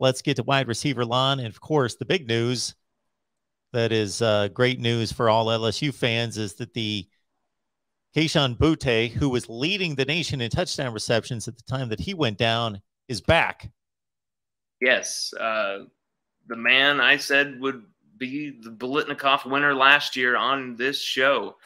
let's get to wide receiver lawn. And of course, the big news that is great news for all LSU fans is that the Kayshon Boutte, who was leading the nation in touchdown receptions at the time that he went down, is back. Yes, the man I said would be the Biletnikoff winner last year on this show.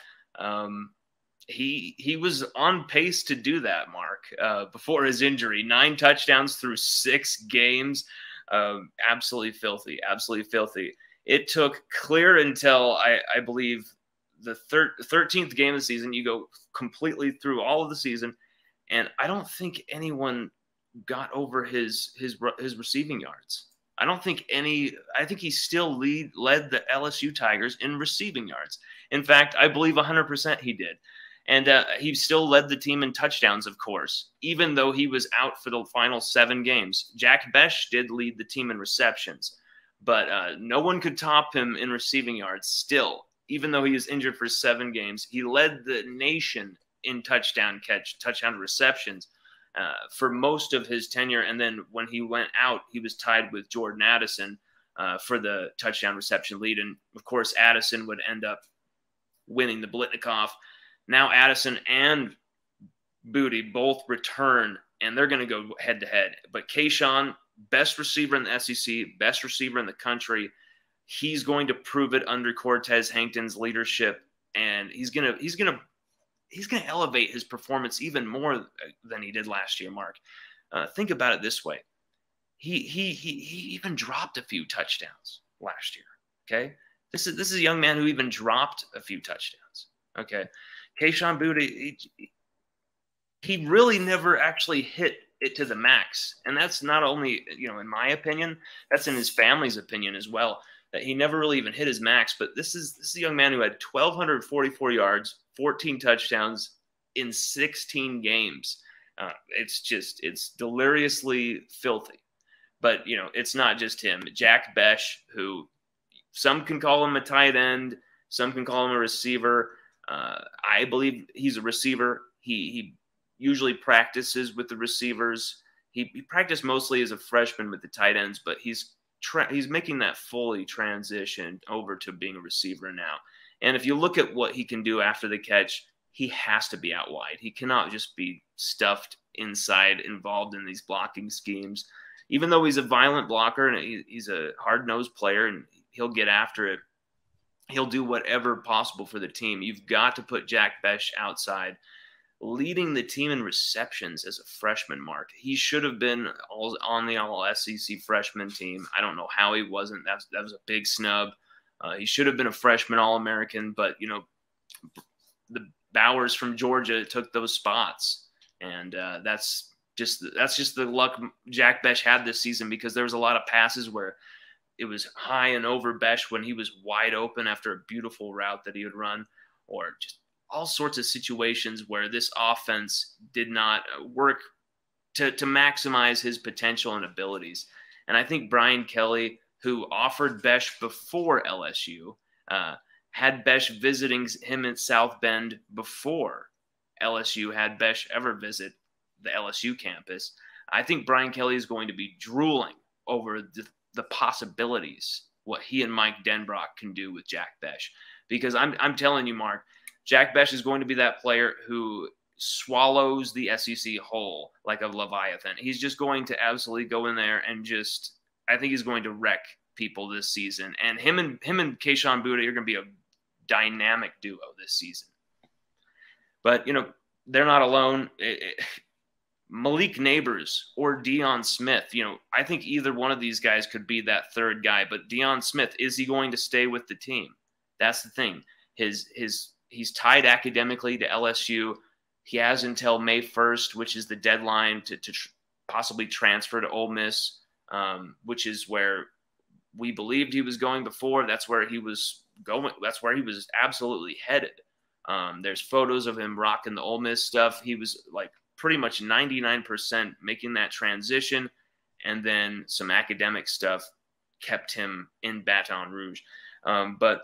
He was on pace to do that, Mark, before his injury. 9 touchdowns through 6 games. Absolutely filthy, absolutely filthy. It took clear until, I believe, the 13th game of the season. You go completely through all of the season, and I don't think anyone got over his receiving yards. I think he still led the LSU Tigers in receiving yards. In fact, I believe 100% he did. And he still led the team in touchdowns, of course, even though he was out for the final 7 games. Jack Besh did lead the team in receptions, but no one could top him in receiving yards still. Even though he was injured for 7 games, he led the nation in touchdown receptions for most of his tenure. And then when he went out, he was tied with Jordan Addison for the touchdown reception lead. And, of course, Addison would end up winning the Biletnikoff. Now Addison and Booty both return, and they're going to go head-to-head. But Kayshon, best receiver in the SEC, best receiver in the country, he's going to prove it under Cortez Hankton's leadership, and he's going to elevate his performance even more than he did last year, Mark. Think about it this way. He even dropped a few touchdowns last year, okay? This is a young man who even dropped a few touchdowns, okay? Kayshon Boutte, he really never actually hit it to the max. And that's not only, in my opinion, that's in his family's opinion as well, that he never really even hit his max. But this is a young man who had 1,244 yards, 14 touchdowns in 16 games. It's deliriously filthy. But, it's not just him. Jack Besh, who some can call him a tight end, some can call him a receiver. I believe he's a receiver. He usually practices with the receivers. He practiced mostly as a freshman with the tight ends, but he's making that fully transition over to being a receiver now. And if you look at what he can do after the catch, he has to be out wide. He cannot just be stuffed inside, involved in these blocking schemes. Even though he's a violent blocker and he's a hard-nosed player and he'll get after it, he'll do whatever possible for the team. You've got to put Jack Besh outside, leading the team in receptions as a freshman, Mark. He should have been on the All-SEC freshman team. I don't know how he wasn't. That was a big snub. He should have been a freshman All-American, but, the Bowers from Georgia took those spots. And that's just the luck Jack Besh had this season, because there was a lot of passes where it was high and over Besh when he was wide open after a beautiful route that he would run, or just all sorts of situations where this offense did not work to maximize his potential and abilities. And I think Brian Kelly, who offered Besh before LSU, had Besh visiting him at South Bend before LSU had Besh ever visit the LSU campus. I think Brian Kelly is going to be drooling over the possibilities, what he and Mike Denbrock can do with Jack Besh. Because I'm telling you, Mark, Jack Besh is going to be that player who swallows the SEC whole like a Leviathan. He's just going to absolutely go in there and I think he's going to wreck people this season. And him and Kayshon Boutte are going to be a dynamic duo this season. But, they're not alone. Malik Neighbors or Deion Smith, I think either one of these guys could be that third guy. But Deion Smith, is he going to stay with the team? That's the thing. He's tied academically to LSU. He has until May 1st, which is the deadline to possibly transfer to Ole Miss, which is where we believed he was going before. That's where he was going. That's where he was absolutely headed. There's photos of him rocking the Ole Miss stuff. He was like pretty much 99% making that transition, and then some academic stuff kept him in Baton Rouge. But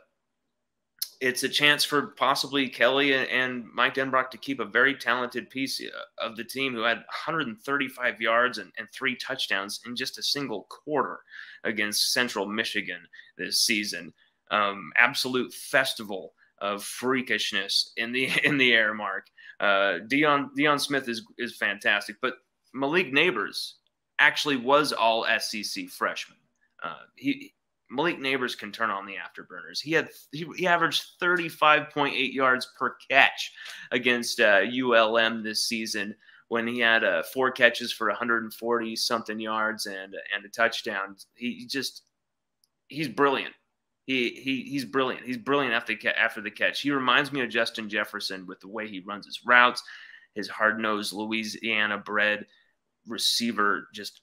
it's a chance for possibly Kelly and Mike Denbrock to keep a very talented piece of the team who had 135 yards and 3 touchdowns in just a single quarter against Central Michigan this season. Absolute festival of freakishness in the air, Mark. Deion Smith is fantastic, but Malik Neighbors actually was all SEC freshman. Malik Neighbors can turn on the afterburners. He averaged 35.8 yards per catch against ULM this season when he had 4 catches for 140 something yards and a touchdown. He's brilliant. He's brilliant. He's brilliant after the catch. He reminds me of Justin Jefferson with the way he runs his routes, his hard-nosed Louisiana-bred receiver. Just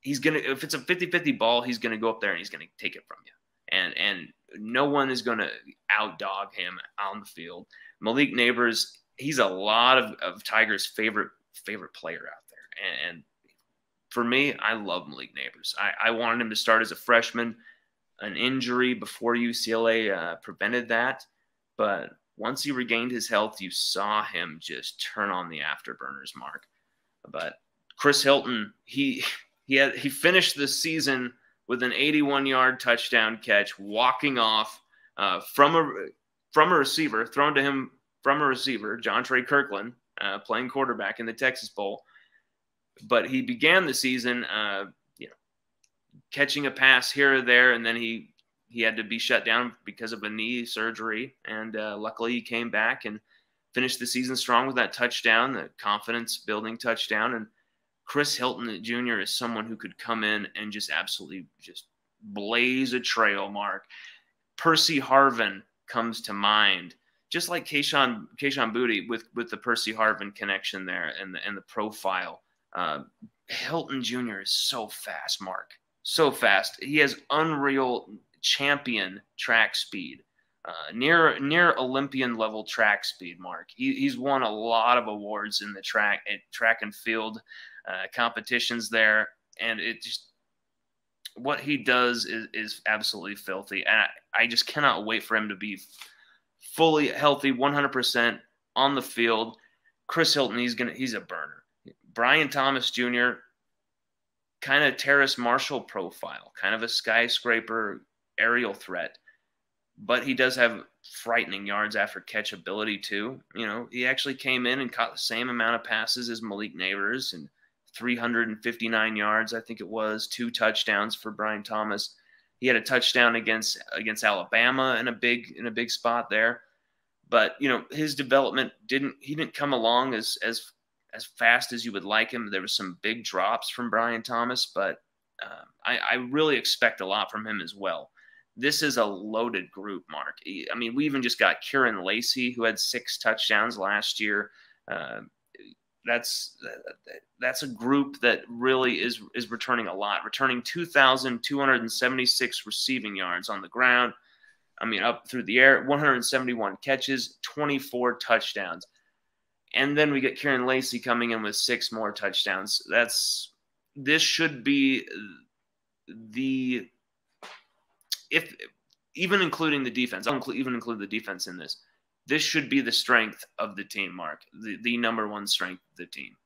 he's gonna, if it's a 50-50 ball, he's gonna go up there and he's gonna take it from you. And no one is gonna outdog him on the field. Malik Neighbors, he's a lot of Tigers' favorite player out there. And for me, I love Malik Neighbors. I wanted him to start as a freshman. An injury before UCLA prevented that. But once he regained his health, you saw him just turn on the afterburners, Mark. But Chris Hilton, he finished the season with an 81-yard touchdown catch, walking off from a receiver, thrown to him from a receiver, John Trey Kirkland, playing quarterback in the Texas Bowl. But he began the season catching a pass here or there, and then he had to be shut down because of a knee surgery. And luckily he came back and finished the season strong with that touchdown, the confidence-building touchdown. And Chris Hilton Jr. is someone who could come in and just absolutely just blaze a trail, Mark. Percy Harvin comes to mind, just like Keishan Booty with the Percy Harvin connection there and the profile. Hilton Jr. is so fast, Mark. So fast. He has unreal champion track speed, near Olympian level track speed, Mark. He's won a lot of awards in the track and field competitions there, and it just what he does is absolutely filthy. And I just cannot wait for him to be fully healthy, 100% on the field. Chris Hilton, he's a burner. Brian Thomas Jr., kind of Terrace Marshall profile, kind of a skyscraper aerial threat, but he does have frightening yards after catch ability too. He actually came in and caught the same amount of passes as Malik Neighbors and 359 yards, I think it was, 2 touchdowns for Brian Thomas. He had a touchdown against Alabama in a big spot there, but his development didn't come along as fast as you would like him. There was some big drops from Brian Thomas, but I really expect a lot from him as well. This is a loaded group, Mark. I mean, we even just got Kieran Lacy, who had 6 touchdowns last year. That's a group that really is returning a lot, returning 2,276 receiving yards on the ground. I mean, up through the air, 171 catches, 24 touchdowns. And then we get Kieran Lacy coming in with 6 more touchdowns. This should be if even including the defense, I'll even include the defense in this. This should be the strength of the team, Mark. The number one strength of the team.